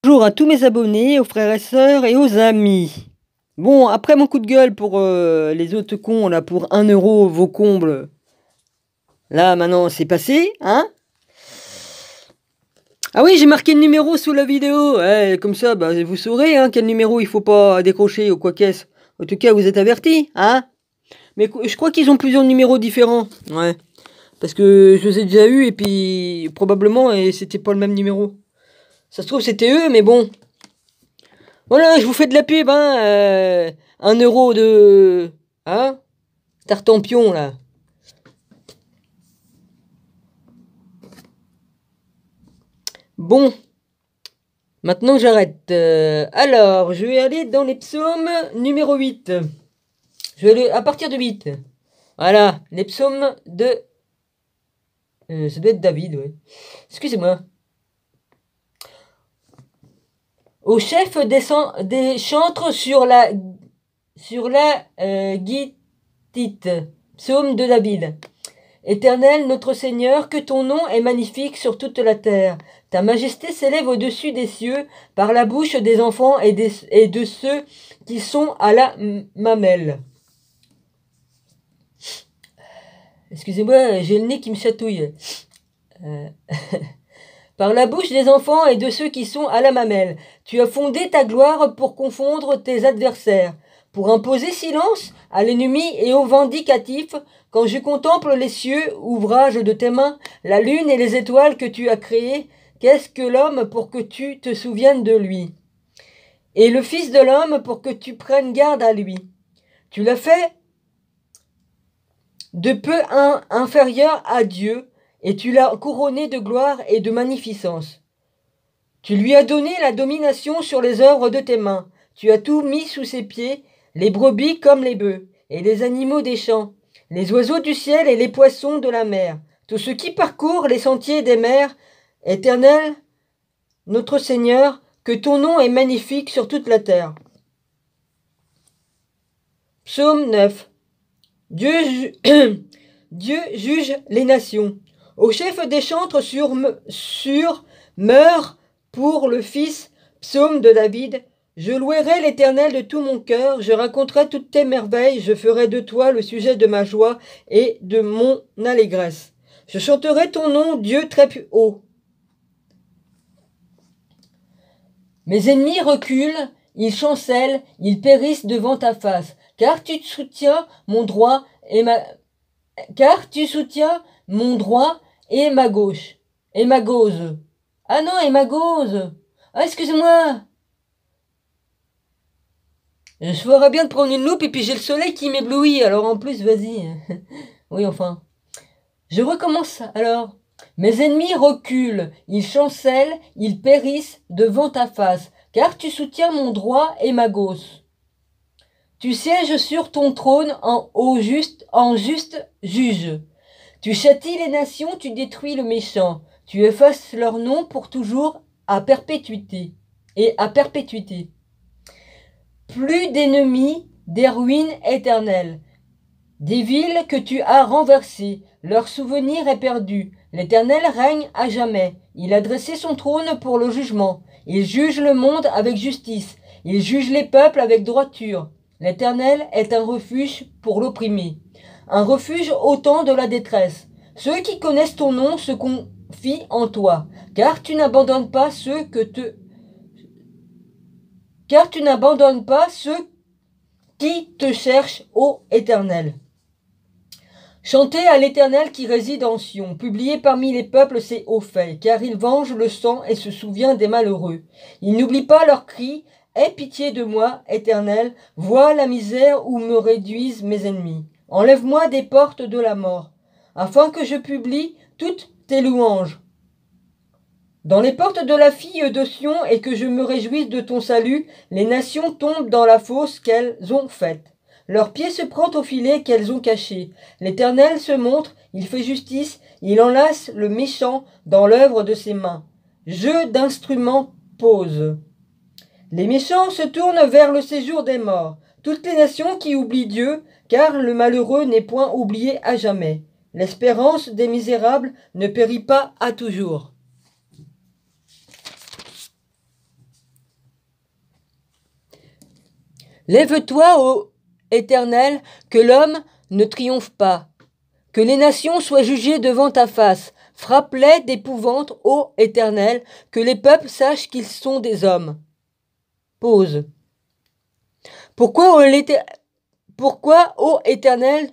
Bonjour à tous mes abonnés, aux frères et sœurs et aux amis. Bon, après mon coup de gueule pour les autres cons, là, pour 1 € vos combles, là, maintenant, c'est passé, hein? Ah oui, j'ai marqué le numéro sous la vidéo, ouais, comme ça, bah, vous saurez, hein, quel numéro il faut pas décrocher ou quoi qu'est-ce. En tout cas, vous êtes avertis, hein? Mais je crois qu'ils ont plusieurs numéros différents, ouais. Parce que je les ai déjà eus et puis, probablement, et c'était pas le même numéro. Ça se trouve, c'était eux, mais bon. Voilà, je vous fais de la pub, hein. 1 € de... Hein? Tartampion, là. Bon, maintenant j'arrête. Alors, je vais aller dans les psaumes numéro 8. Je vais aller à partir de 8. Voilà, les psaumes de... ça doit être David, ouais. Excusez-moi. Au chef des chantres sur la guitite. Psaume de David. Éternel, notre Seigneur, que ton nom est magnifique sur toute la terre. Ta majesté s'élève au-dessus des cieux par la bouche des enfants et de ceux qui sont à la mamelle. Excusez-moi, j'ai le nez qui me chatouille. Par la bouche des enfants et de ceux qui sont à la mamelle. Tu as fondé ta gloire pour confondre tes adversaires, pour imposer silence à l'ennemi et au vindicatif, quand je contemple les cieux, ouvrage de tes mains, la lune et les étoiles que tu as créées. Qu'est-ce que l'homme pour que tu te souviennes de lui? Et le Fils de l'homme pour que tu prennes garde à lui. Tu l'as fait de peu inférieur à Dieu, et tu l'as couronné de gloire et de magnificence. Tu lui as donné la domination sur les œuvres de tes mains. Tu as tout mis sous ses pieds, les brebis comme les bœufs, et les animaux des champs, les oiseaux du ciel et les poissons de la mer, tout ce qui parcourt les sentiers des mers. Éternel, notre Seigneur, que ton nom est magnifique sur toute la terre. Psaume 9. Dieu juge les nations. Au chef des chantres meurt pour le Fils. Psaume de David. Je louerai l'Éternel de tout mon cœur, je raconterai toutes tes merveilles, je ferai de toi le sujet de ma joie et de mon allégresse. Je chanterai ton nom, Dieu très haut. Mes ennemis reculent, ils chancellent, ils périssent devant ta face, car tu soutiens mon droit et ma gauche. Et ma gauze. Ah non, et ma gauze. Ah, excusez-moi. Je ferais bien de prendre une loupe et puis j'ai le soleil qui m'éblouit. Alors en plus, vas-y. Oui, enfin. Je recommence alors. Mes ennemis reculent, ils chancellent, ils périssent devant ta face, car tu soutiens mon droit et ma gauche. Tu sièges sur ton trône en juste juge. Tu châties les nations, tu détruis le méchant. Tu effaces leur nom pour toujours à perpétuité. Et à perpétuité. Plus d'ennemis, des ruines éternelles. Des villes que tu as renversées, leur souvenir est perdu. L'Éternel règne à jamais. Il a dressé son trône pour le jugement. Il juge le monde avec justice. Il juge les peuples avec droiture. L'Éternel est un refuge pour l'opprimé, un refuge au temps de la détresse. Ceux qui connaissent ton nom se confient en toi, car tu n'abandonnes pas ceux qui te cherchent, ô Éternel. Chantez à l'Éternel qui réside en Sion, publiez parmi les peuples ses hauts faits, car il venge le sang et se souvient des malheureux. Il n'oublie pas leurs cris. Aie pitié de moi, Éternel, vois la misère où me réduisent mes ennemis. Enlève-moi des portes de la mort, afin que je publie toutes tes louanges dans les portes de la fille de Sion et que je me réjouisse de ton salut. Les nations tombent dans la fosse qu'elles ont faite. Leur pied se prend au filet qu'elles ont caché. L'Éternel se montre, il fait justice, il enlace le méchant dans l'œuvre de ses mains. Jeu d'instruments pose. Les méchants se tournent vers le séjour des morts. Toutes les nations qui oublient Dieu, car le malheureux n'est point oublié à jamais. L'espérance des misérables ne périt pas à toujours. Lève-toi, ô Éternel, que l'homme ne triomphe pas, que les nations soient jugées devant ta face. Frappe-les d'épouvante, ô Éternel, que les peuples sachent qu'ils sont des hommes. Pause. Pourquoi, ô Éternel,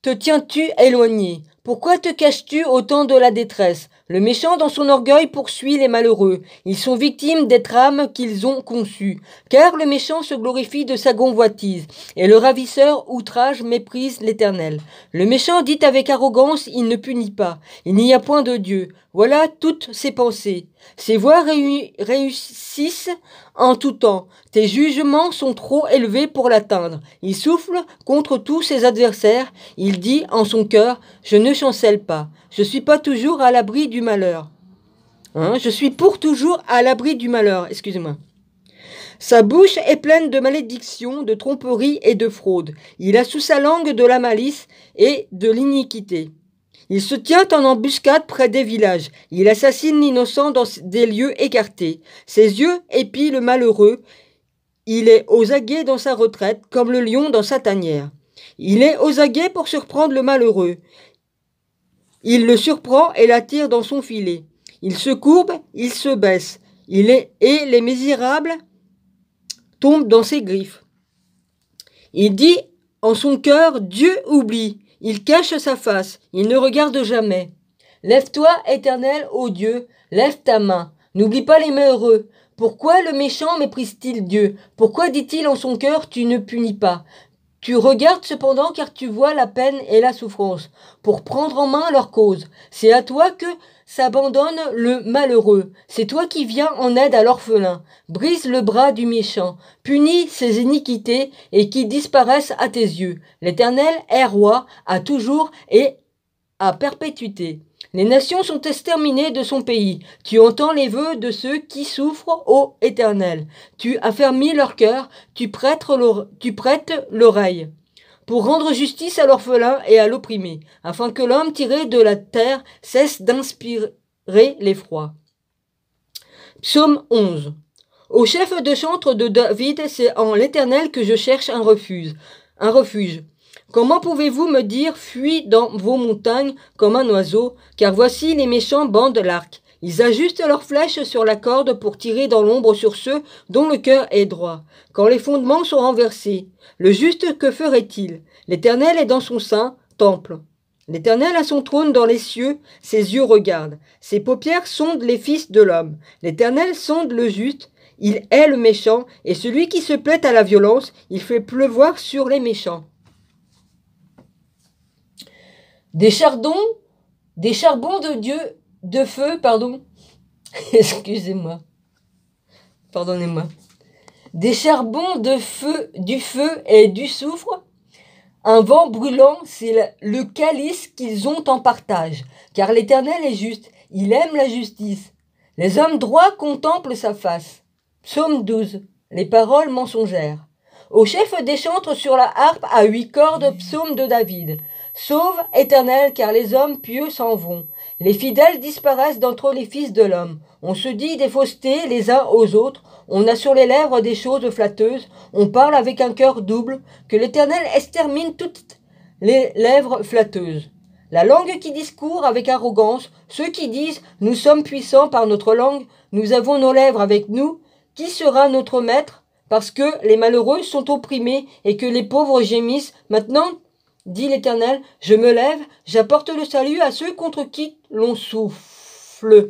te tiens-tu éloigné? Pourquoi te caches-tu au temps de la détresse? Le méchant dans son orgueil poursuit les malheureux. Ils sont victimes des trames qu'ils ont conçues. Car le méchant se glorifie de sa convoitise, et le ravisseur outrage méprise l'Éternel. Le méchant dit avec arrogance, il ne punit pas. Il n'y a point de Dieu. Voilà toutes ses pensées. Ses voies réussissent en tout temps. Tes jugements sont trop élevés pour l'atteindre. Il souffle contre tous ses adversaires. Il dit en son cœur, je ne chancelle pas. Je suis pas toujours à l'abri du malheur. Je suis pour toujours à l'abri du malheur. Excusez-moi. Sa bouche est pleine de malédictions, de tromperies et de fraude. Il a sous sa langue de la malice et de l'iniquité. Il se tient en embuscade près des villages. Il assassine l'innocent dans des lieux écartés. Ses yeux épient le malheureux. Il est aux aguets dans sa retraite, comme le lion dans sa tanière. Il est aux aguets pour surprendre le malheureux. Il le surprend et l'attire dans son filet. Il se courbe, il se baisse. Et les misérables tombent dans ses griffes. Il dit en son cœur, Dieu oublie. Il cache sa face, il ne regarde jamais. Lève-toi, Éternel, ô Dieu, lève ta main. N'oublie pas les malheureux. Pourquoi le méchant méprise-t-il Dieu? Pourquoi dit-il en son cœur, tu ne punis pas? Tu regardes cependant car tu vois la peine et la souffrance, pour prendre en main leur cause. C'est à toi que s'abandonne le malheureux. C'est toi qui viens en aide à l'orphelin. Brise le bras du méchant, punis ses iniquités et qui disparaissent à tes yeux. L'Éternel est roi à toujours et à perpétuité. Les nations sont exterminées de son pays. Tu entends les vœux de ceux qui souffrent, ô Éternel. Tu affermis leur cœur, tu prêtes l'oreille, pour rendre justice à l'orphelin et à l'opprimé, afin que l'homme tiré de la terre cesse d'inspirer l'effroi. Psaume 11. Au chef de chantre de David, c'est en l'Éternel que je cherche un refuge. Comment pouvez-vous me dire, fuis dans vos montagnes comme un oiseau, car voici les méchants bandent l'arc. Ils ajustent leurs flèches sur la corde pour tirer dans l'ombre sur ceux dont le cœur est droit. Quand les fondements sont renversés, le juste que ferait-il? L'Éternel est dans son saint temple. L'Éternel a son trône dans les cieux, ses yeux regardent. Ses paupières sondent les fils de l'homme. L'Éternel sonde le juste, il hait le méchant, et celui qui se plaît à la violence, il fait pleuvoir sur les méchants. Des charbons de Dieu, de feu, excusez-moi, pardonnez-moi. Des charbons de feu, du feu et du soufre. Un vent brûlant, c'est le calice qu'ils ont en partage. Car l'Éternel est juste, il aime la justice. Les hommes droits contemplent sa face. Psaume 12. Les paroles mensongères. Au chef des chantres sur la harpe à 8 cordes, psaume de David. Sauve, Éternel, car les hommes pieux s'en vont. Les fidèles disparaissent d'entre les fils de l'homme. On se dit des faussetés les uns aux autres. On a sur les lèvres des choses flatteuses. On parle avec un cœur double. Que l'Éternel extermine toutes les lèvres flatteuses. La langue qui discourt avec arrogance, ceux qui disent « Nous sommes puissants par notre langue, nous avons nos lèvres avec nous. Qui sera notre maître ?» Parce que les malheureux sont opprimés et que les pauvres gémissent. Maintenant, dit l'Éternel, je me lève, j'apporte le salut à ceux contre qui l'on souffle.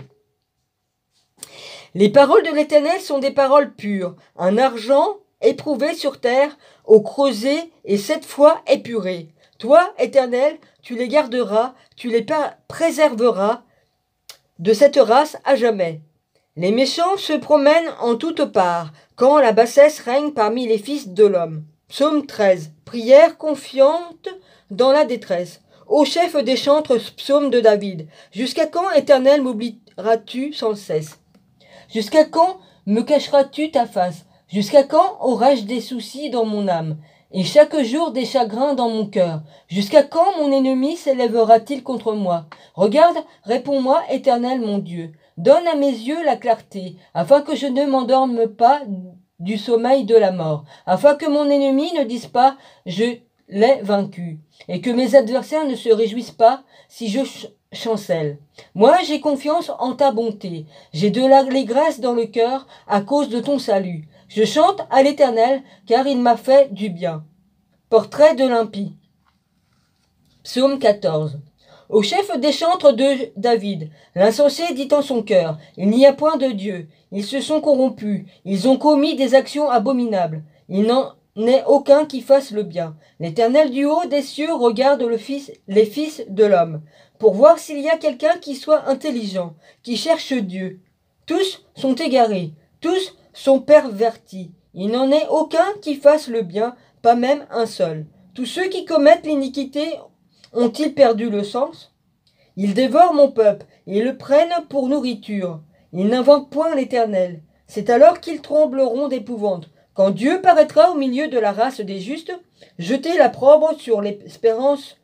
Les paroles de l'Éternel sont des paroles pures, un argent éprouvé sur terre, au creuset et 7 fois épuré. Toi, Éternel, tu les garderas, tu les préserveras de cette race à jamais. Les méchants se promènent en toutes parts, quand la bassesse règne parmi les fils de l'homme. Psaume 13. Prière confiante dans la détresse. Ô chef des chantres, psaume de David. Jusqu'à quand, Éternel, m'oublieras-tu sans cesse? Jusqu'à quand me cacheras-tu ta face? Jusqu'à quand aurai-je des soucis dans mon âme, et chaque jour des chagrins dans mon cœur? Jusqu'à quand mon ennemi s'élèvera-t-il contre moi? Regarde, réponds-moi, Éternel mon Dieu. Donne à mes yeux la clarté, afin que je ne m'endorme pas du sommeil de la mort, afin que mon ennemi ne dise pas « je l'ai vaincu », et que mes adversaires ne se réjouissent pas si je chancelle. Moi, j'ai confiance en ta bonté, j'ai de l'allégresse dans le cœur à cause de ton salut. Je chante à l'Éternel, car il m'a fait du bien. Portrait de l'impie. Psaume 14. Au chef des chantres de David, l'insensé dit en son cœur, il n'y a point de Dieu, ils se sont corrompus, ils ont commis des actions abominables, il n'en est aucun qui fasse le bien. L'Éternel du haut des cieux regarde les fils de l'homme, pour voir s'il y a quelqu'un qui soit intelligent, qui cherche Dieu. Tous sont égarés, tous sont pervertis, il n'en est aucun qui fasse le bien, pas même un seul. Tous ceux qui commettent l'iniquité ont-ils perdu le sens? Ils dévorent mon peuple, et le prennent pour nourriture. Ils n'invoquent point l'Éternel. C'est alors qu'ils trembleront d'épouvante. Quand Dieu paraîtra au milieu de la race des justes, jeter l'opprobre sur l'espérance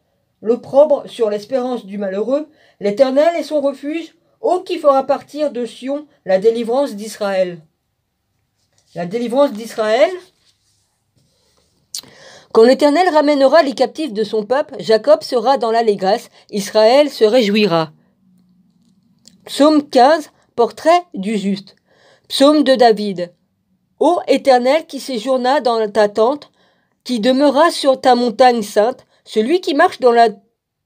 du malheureux, l'Éternel est son refuge, ô qui fera partir de Sion la délivrance d'Israël. La délivrance d'Israël. Quand l'Éternel ramènera les captifs de son peuple, Jacob sera dans l'allégresse, Israël se réjouira. Psaume 15, portrait du juste. Psaume de David. Ô Éternel qui séjourna dans ta tente, qui demeura sur ta montagne sainte, celui qui marche dans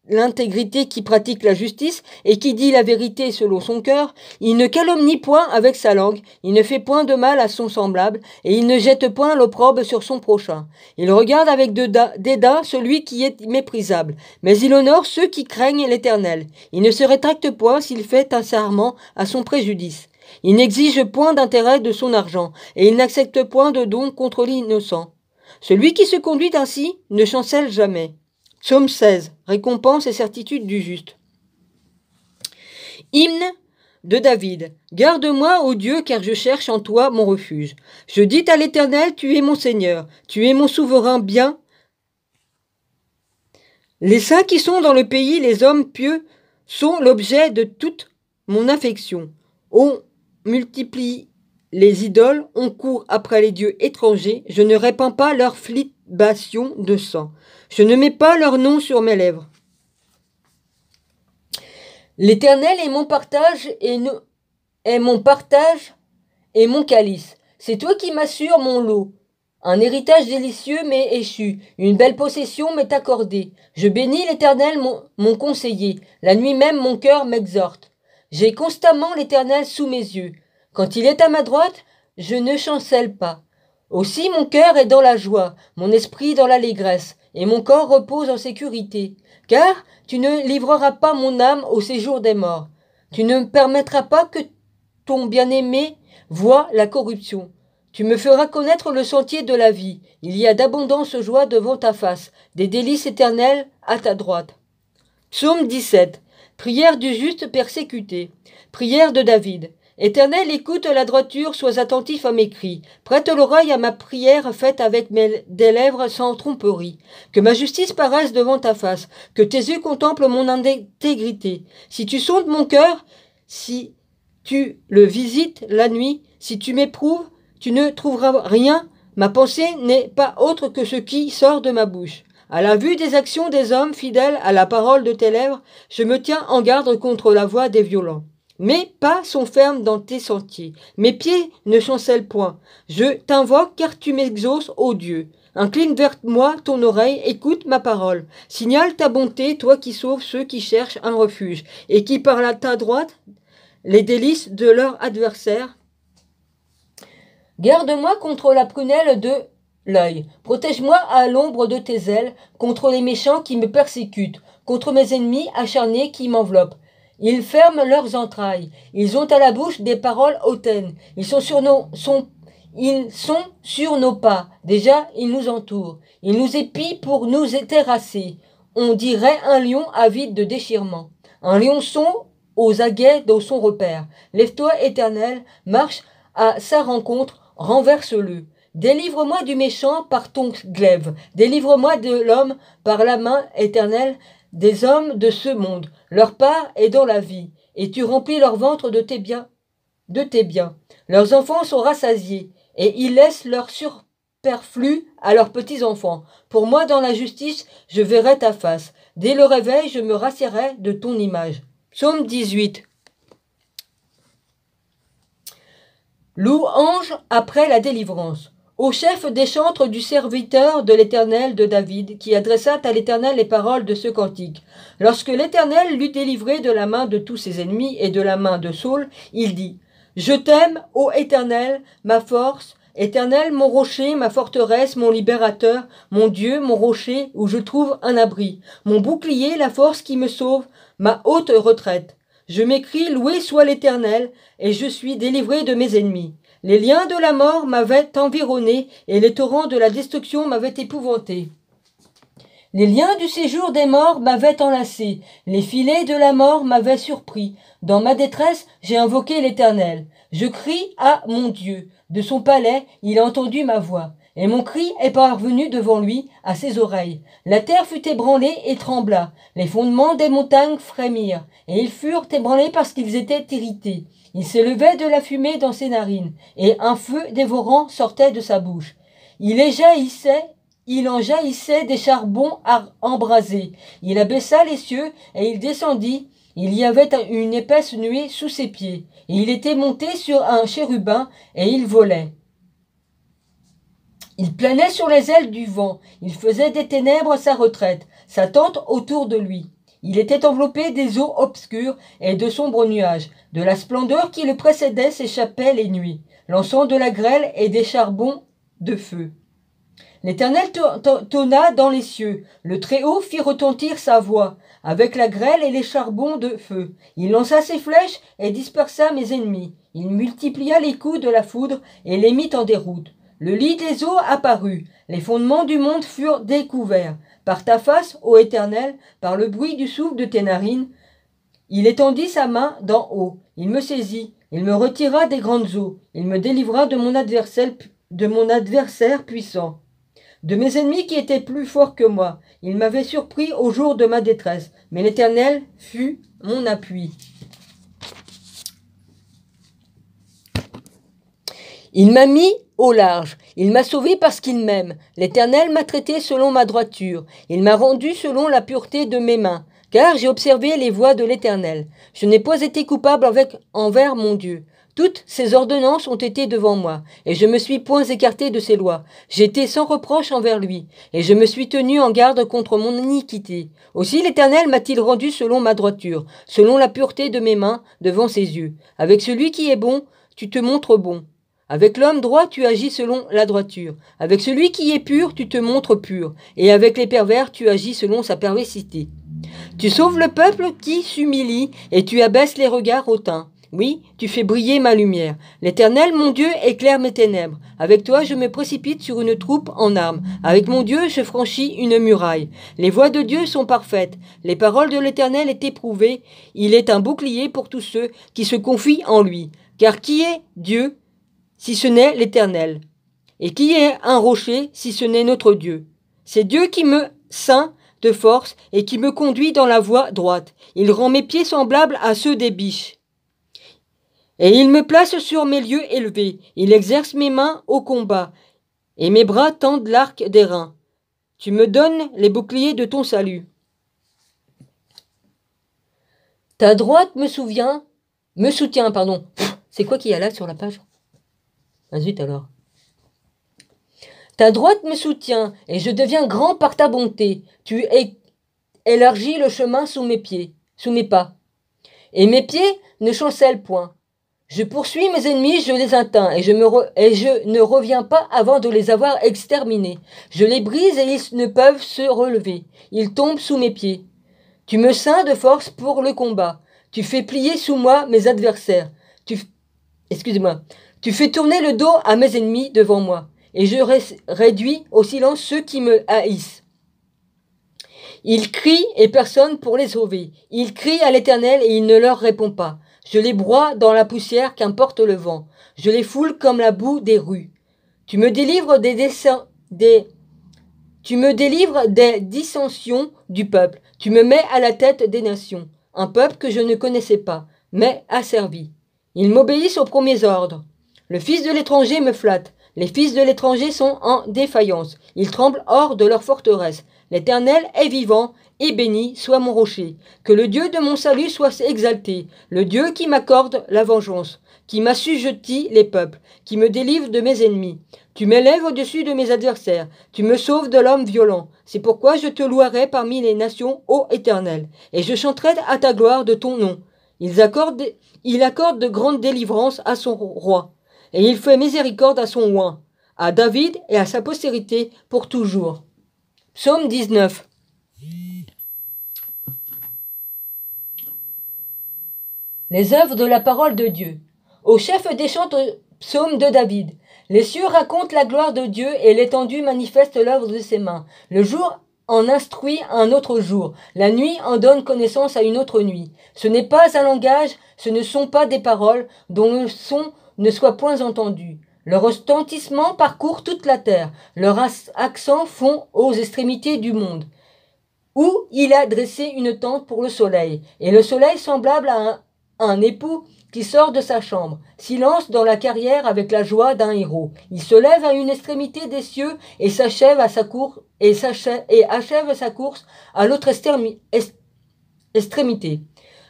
l'intégrité, qui pratique la justice et qui dit la vérité selon son cœur, il ne calomnie point avec sa langue, il ne fait point de mal à son semblable, et il ne jette point l'opprobre sur son prochain. Il regarde avec dédain celui qui est méprisable, mais il honore ceux qui craignent l'Éternel. Il ne se rétracte point s'il fait un serment à son préjudice. Il n'exige point d'intérêt de son argent, et il n'accepte point de don contre l'innocent. Celui qui se conduit ainsi ne chancelle jamais. Psaume 16. Récompense et certitude du juste. Hymne de David. Garde-moi, ô Dieu, car je cherche en toi mon refuge. Je dis à l'Éternel, tu es mon Seigneur, tu es mon souverain bien. Les saints qui sont dans le pays, les hommes pieux, sont l'objet de toute mon affection. On multiplie les idoles, on court après les dieux étrangers, je ne répands pas leur libation de sang. Je ne mets pas leur nom sur mes lèvres. L'Éternel est mon partage et mon calice. C'est toi qui m'assures mon lot. Un héritage délicieux m'est échu, une belle possession m'est accordée. Je bénis l'Éternel, mon conseiller. La nuit même, mon cœur m'exhorte. J'ai constamment l'Éternel sous mes yeux. Quand il est à ma droite, je ne chancelle pas. Aussi mon cœur est dans la joie, mon esprit dans l'allégresse, et mon corps repose en sécurité. Car tu ne livreras pas mon âme au séjour des morts. Tu ne permettras pas que ton bien-aimé voie la corruption. Tu me feras connaître le sentier de la vie. Il y a d'abondance joie devant ta face, des délices éternelles à ta droite. Psaume 17. Prière du juste persécuté. Prière de David. Éternel, écoute la droiture, sois attentif à mes cris. Prête l'oreille à ma prière faite avec des lèvres sans tromperie. Que ma justice paraisse devant ta face, que tes yeux contemplent mon intégrité. Si tu sondes mon cœur, si tu le visites la nuit, si tu m'éprouves, tu ne trouveras rien. Ma pensée n'est pas autre que ce qui sort de ma bouche. À la vue des actions des hommes fidèles à la parole de tes lèvres, je me tiens en garde contre la voix des violents. Mes pas sont fermes dans tes sentiers, mes pieds ne chancellent point. Je t'invoque car tu m'exauces, ô Dieu. Incline vers moi ton oreille, écoute ma parole. Signale ta bonté, toi qui sauves ceux qui cherchent un refuge, et qui par ta droite les délices de leur adversaire. Garde-moi contre la prunelle de l'œil. Protège-moi à l'ombre de tes ailes, contre les méchants qui me persécutent, contre mes ennemis acharnés qui m'enveloppent. Ils ferment leurs entrailles. Ils ont à la bouche des paroles hautaines. Ils sont sur nos pas. Déjà, ils nous entourent. Ils nous épient pour nous terrasser. On dirait un lion avide de déchirement. Un lionçon aux aguets dans son repère. Lève-toi, Éternel, marche à sa rencontre, renverse-le. Délivre-moi du méchant par ton glaive. Délivre-moi de l'homme par la main éternelle des hommes de ce monde. Leur part est dans la vie, et tu remplis leur ventre de tes biens, de tes biens. Leurs enfants sont rassasiés, et ils laissent leur superflu à leurs petits-enfants. Pour moi, dans la justice, je verrai ta face. Dès le réveil, je me rassierai de ton image. Psaume 18. Louange après la délivrance. Au chef des chantres du serviteur de l'Éternel de David, qui adressa à l'Éternel les paroles de ce cantique. Lorsque l'Éternel l'eut délivré de la main de tous ses ennemis et de la main de Saul, il dit, « Je t'aime, ô Éternel, ma force, Éternel, mon rocher, ma forteresse, mon libérateur, mon Dieu, mon rocher, où je trouve un abri, mon bouclier, la force qui me sauve, ma haute retraite. Je m'écrie, loué soit l'Éternel, et je suis délivré de mes ennemis. Les liens de la mort m'avaient environné, et les torrents de la destruction m'avaient épouvanté. Les liens du séjour des morts m'avaient enlacé, les filets de la mort m'avaient surpris. Dans ma détresse, j'ai invoqué l'Éternel. Je crie à mon Dieu. De son palais, il a entendu ma voix. Et mon cri est parvenu devant lui, à ses oreilles. La terre fut ébranlée et trembla. Les fondements des montagnes frémirent. Et ils furent ébranlés parce qu'ils étaient irrités. Il s'élevait de la fumée dans ses narines. Et un feu dévorant sortait de sa bouche. Il en jaillissait des charbons embrasés. Il abaissa les cieux et il descendit. Il y avait une épaisse nuée sous ses pieds. Et il était monté sur un chérubin et il volait. Il planait sur les ailes du vent. Il faisait des ténèbres sa retraite, sa tente autour de lui. Il était enveloppé des eaux obscures et de sombres nuages. De la splendeur qui le précédait s'échappaient les nuits, lançant de la grêle et des charbons de feu. L'Éternel tonna dans les cieux. Le Très-Haut fit retentir sa voix, avec la grêle et les charbons de feu. Il lança ses flèches et dispersa mes ennemis. Il multiplia les coups de la foudre et les mit en déroute. Le lit des eaux apparut. Les fondements du monde furent découverts. Par ta face, ô Éternel, par le bruit du souffle de tes narines, il étendit sa main d'en haut. Il me saisit. Il me retira des grandes eaux. Il me délivra de mon adversaire puissant. De mes ennemis qui étaient plus forts que moi. Il m'avait surpris au jour de ma détresse. Mais l'Éternel fut mon appui. Il m'a mis au large. Il m'a sauvé parce qu'il m'aime. L'Éternel m'a traité selon ma droiture. Il m'a rendu selon la pureté de mes mains. Car j'ai observé les voies de l'Éternel. Je n'ai pas été coupable envers mon Dieu. Toutes ses ordonnances ont été devant moi, et je me suis point écarté de ses lois. J'étais sans reproche envers lui, et je me suis tenu en garde contre mon iniquité. Aussi l'Éternel m'a-t-il rendu selon ma droiture, selon la pureté de mes mains devant ses yeux. Avec celui qui est bon, tu te montres bon. Avec l'homme droit, tu agis selon la droiture. Avec celui qui est pur, tu te montres pur. Et avec les pervers, tu agis selon sa perversité. Tu sauves le peuple qui s'humilie, et tu abaisses les regards hautains. Oui, tu fais briller ma lumière. L'Éternel, mon Dieu, éclaire mes ténèbres. Avec toi, je me précipite sur une troupe en armes. Avec mon Dieu, je franchis une muraille. Les voies de Dieu sont parfaites. Les paroles de l'Éternel est éprouvée. Il est un bouclier pour tous ceux qui se confient en lui. Car qui est Dieu, si ce n'est l'Éternel? Et qui est un rocher, si ce n'est notre Dieu? C'est Dieu qui me ceint de force et qui me conduit dans la voie droite. Il rend mes pieds semblables à ceux des biches. Et il me place sur mes lieux élevés. Il exerce mes mains au combat. Et mes bras tendent l'arc des reins. Tu me donnes les boucliers de ton salut. Ta droite me soutient, pardon. C'est quoi qu'il y a là sur la page? Ah zut alors. Ta droite me soutient, et je deviens grand par ta bonté. Tu élargis le chemin sous mes pas. Et mes pieds ne chancellent point. Je poursuis mes ennemis, je les atteins, et je ne reviens pas avant de les avoir exterminés. Je les brise et ils ne peuvent se relever. Ils tombent sous mes pieds. Tu me ceins de force pour le combat. Tu fais plier sous moi mes adversaires. Tu fais tourner le dos à mes ennemis devant moi, et je réduis au silence ceux qui me haïssent. Ils crient et personne pour les sauver. Ils crient à l'Éternel et il ne leur répond pas. Je les broie dans la poussière qu'importe le vent. Je les foule comme la boue des rues. Tu me délivres des dissensions du peuple. Tu me mets à la tête des nations. Un peuple que je ne connaissais pas, mais asservi. Ils m'obéissent aux premiers ordres. Le fils de l'étranger me flatte. Les fils de l'étranger sont en défaillance. Ils tremblent hors de leur forteresse. L'Éternel est vivant, et béni soit mon rocher. Que le Dieu de mon salut soit exalté, le Dieu qui m'accorde la vengeance, qui m'assujettit les peuples, qui me délivre de mes ennemis. Tu m'élèves au-dessus de mes adversaires, tu me sauves de l'homme violent. C'est pourquoi je te louerai parmi les nations, ô Éternel, et je chanterai à ta gloire de ton nom. Il accorde de grandes délivrances à son roi, et il fait miséricorde à son oint, à David et à sa postérité pour toujours. Psaume 19. Les œuvres de la parole de Dieu. Au chef des chants, psaume de David. Les cieux racontent la gloire de Dieu et l'étendue manifeste l'œuvre de ses mains. Le jour en instruit un autre jour. La nuit en donne connaissance à une autre nuit. Ce n'est pas un langage, ce ne sont pas des paroles dont le son ne soit point entendu. Le retentissement parcourt toute la terre. Leurs accents font aux extrémités du monde. Où il a dressé une tente pour le soleil, et le soleil semblable à un époux qui sort de sa chambre, silence dans la carrière avec la joie d'un héros. Il se lève à une extrémité des cieux et s'achève à sa course et achève sa course à l'autre extrémité.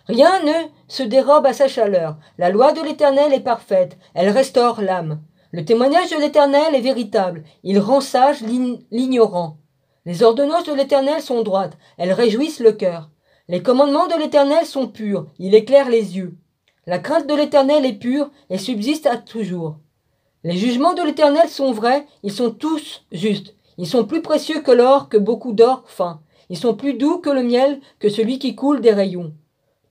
Rien ne se dérobe à sa chaleur. La loi de l'Éternel est parfaite, elle restaure l'âme. Le témoignage de l'Éternel est véritable, il rend sage l'ignorant. Les ordonnances de l'Éternel sont droites, elles réjouissent le cœur. Les commandements de l'Éternel sont purs, il éclaire les yeux. La crainte de l'Éternel est pure et subsiste à toujours. Les jugements de l'Éternel sont vrais, ils sont tous justes. Ils sont plus précieux que l'or, que beaucoup d'or fin. Ils sont plus doux que le miel, que celui qui coule des rayons.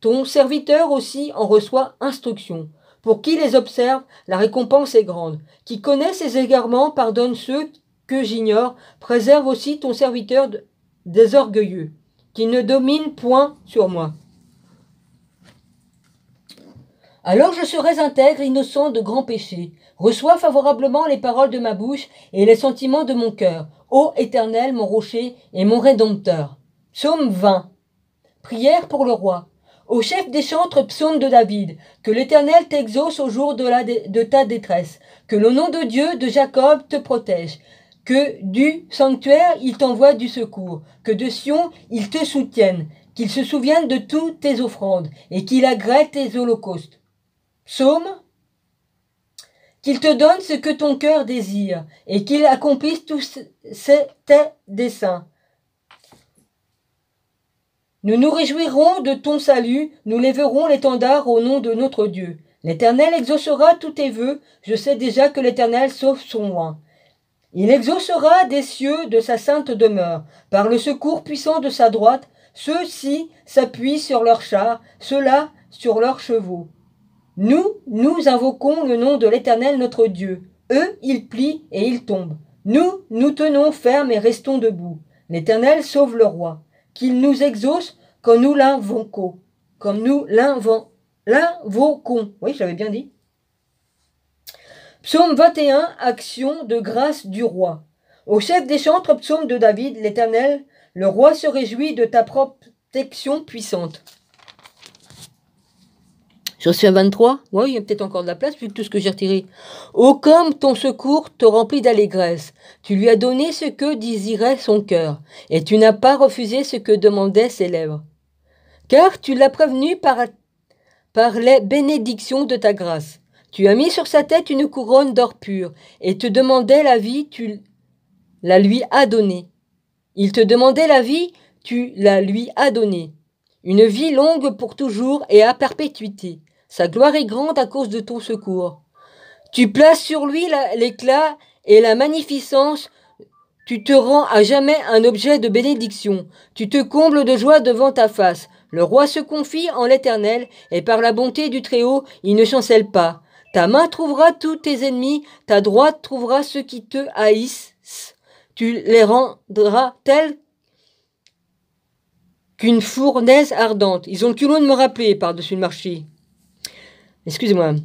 Ton serviteur aussi en reçoit instruction. Pour qui les observe, la récompense est grande. Qui connaît ses égarements, pardonne ceux que j'ignore, préserve aussi ton serviteur des orgueilleux, qui ne domine point sur moi. Alors je serai intègre, innocent de grands péchés. Reçois favorablement les paroles de ma bouche et les sentiments de mon cœur. Ô Éternel, mon rocher et mon rédempteur. Psaume 20. Prière pour le roi. Au chef des chantres, psaume de David. Que l'Éternel t'exauce au jour de ta détresse. Que le nom de Dieu de Jacob te protège. Que du sanctuaire il t'envoie du secours. Que de Sion il te soutienne. Qu'il se souvienne de toutes tes offrandes et qu'il agrée tes holocaustes. Psaume. Qu'il te donne ce que ton cœur désire et qu'il accomplisse tous tes desseins. Nous nous réjouirons de ton salut, nous lèverons l'étendard au nom de notre Dieu. L'Éternel exaucera tous tes vœux, je sais déjà que l'Éternel sauve son oint. Il exaucera des cieux de sa sainte demeure, par le secours puissant de sa droite, ceux-ci s'appuient sur leurs chars, ceux-là sur leurs chevaux. Nous invoquons le nom de l'Éternel notre Dieu. Eux, ils plient et ils tombent. Nous tenons ferme et restons debout. L'Éternel sauve le roi. Qu'il nous exauce quand nous l'invoquons. Comme nous l'invoquons. Oui, j'avais bien dit. Psaume 21, action de grâce du roi. Au chef des chantres, psaume de David, l'Éternel, le roi se réjouit de ta protection puissante. J'en suis à 23. Oui, il y a peut-être encore de la place vu que tout ce que j'ai retiré. Oh, comme ton secours te remplit d'allégresse. Tu lui as donné ce que désirait son cœur, et tu n'as pas refusé ce que demandaient ses lèvres. Car tu l'as prévenu par les bénédictions de ta grâce. Tu as mis sur sa tête une couronne d'or pur, et te demandait la vie, tu la lui as donnée. Il te demandait la vie, tu la lui as donnée. Une vie longue pour toujours et à perpétuité. Sa gloire est grande à cause de ton secours. Tu places sur lui l'éclat et la magnificence. Tu te rends à jamais un objet de bénédiction. Tu te combles de joie devant ta face. Le roi se confie en l'Éternel, et par la bonté du Très-Haut, il ne chancelle pas. Ta main trouvera tous tes ennemis, ta droite trouvera ceux qui te haïssent. Tu les rendras tels qu'une fournaise ardente. Ils ont le culot de me rappeler par-dessus le marché. Excusez-moi.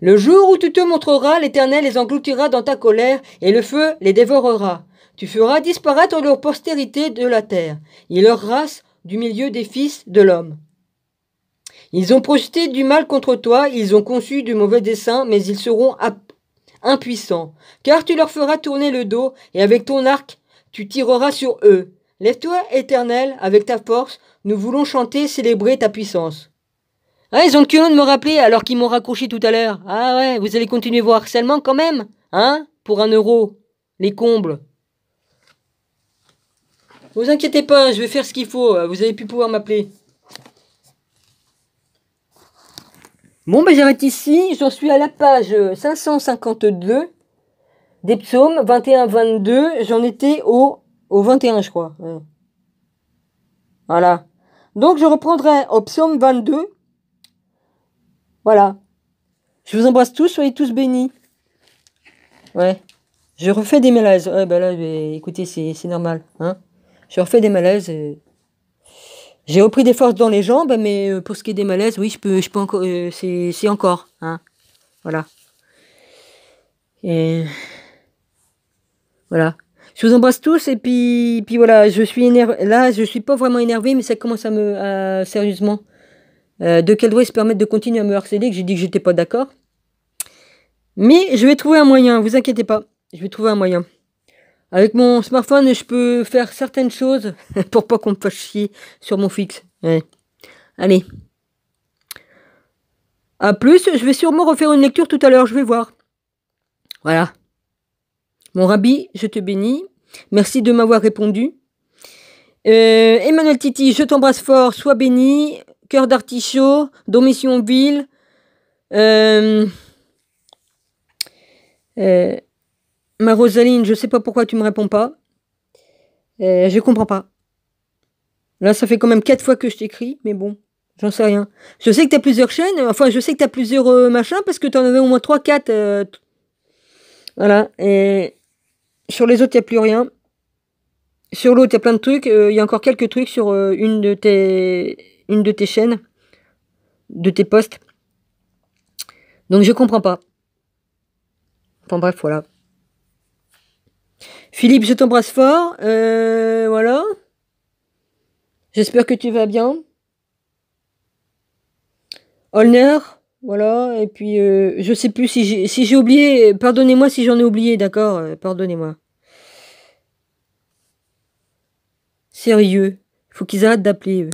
Le jour où tu te montreras, l'Éternel les engloutira dans ta colère, et le feu les dévorera. Tu feras disparaître leur postérité de la terre, et leur race du milieu des fils de l'homme. Ils ont projeté du mal contre toi, ils ont conçu de mauvais desseins, mais ils seront impuissants. Car tu leur feras tourner le dos, et avec ton arc, tu tireras sur eux. Lève-toi, Éternel, avec ta force, nous voulons chanter, célébrer ta puissance. Ah, ils ont le culot de me rappeler alors qu'ils m'ont raccroché tout à l'heure. Ah ouais, vous allez continuer vos harcèlements quand même, hein? Pour 1 €. Les combles. Vous inquiétez pas, je vais faire ce qu'il faut, vous allez plus pouvoir m'appeler. Bon, ben j'arrête ici, j'en suis à la page 552 des psaumes, 21-22, j'en étais au 21 je crois. Ouais. Voilà. Donc je reprendrai au psaume 22. Voilà. Je vous embrasse tous, soyez tous bénis. Ouais. Je refais des malaises. Ouais, ben là, écoutez, c'est normal. Hein. Je refais des malaises. J'ai repris des forces dans les jambes, mais pour ce qui est des malaises, oui, je peux encore, c'est encore, hein, voilà. Et voilà. Je vous embrasse tous et puis voilà, je suis énervé. Là, je suis pas vraiment énervé, mais ça commence sérieusement. De quel droit ils se permettent de continuer à me harceler, que j'ai dit que j'étais pas d'accord. Mais je vais trouver un moyen, vous inquiétez pas, je vais trouver un moyen. Avec mon smartphone, je peux faire certaines choses pour pas qu'on me fasse chier sur mon fixe. Ouais. Allez. A plus, je vais sûrement refaire une lecture tout à l'heure, je vais voir. Voilà. Mon rabbi, je te bénis. Merci de m'avoir répondu. Emmanuel Titi, je t'embrasse fort, sois béni. Cœur d'artichaut, Domitionneville. Ma Rosaline, je sais pas pourquoi tu me réponds pas. Je comprends pas. Là, ça fait quand même 4 fois que je t'écris, mais bon, j'en sais rien. Je sais que t'as plusieurs chaînes, enfin, je sais que t'as plusieurs machins, parce que t'en avais au moins 3-4. Voilà, et sur les autres, il n'y a plus rien. Sur l'autre, il y a plein de trucs. Il y a encore quelques trucs sur une de tes chaînes, de tes posts. Donc, je comprends pas. Enfin, bref, voilà. Philippe, je t'embrasse fort. Voilà. J'espère que tu vas bien. Olner, voilà. Et puis, je sais plus si j'ai oublié. Pardonnez-moi si j'en ai oublié, d'accord. Pardonnez-moi. Sérieux. Faut qu'ils arrêtent d'appeler, eux.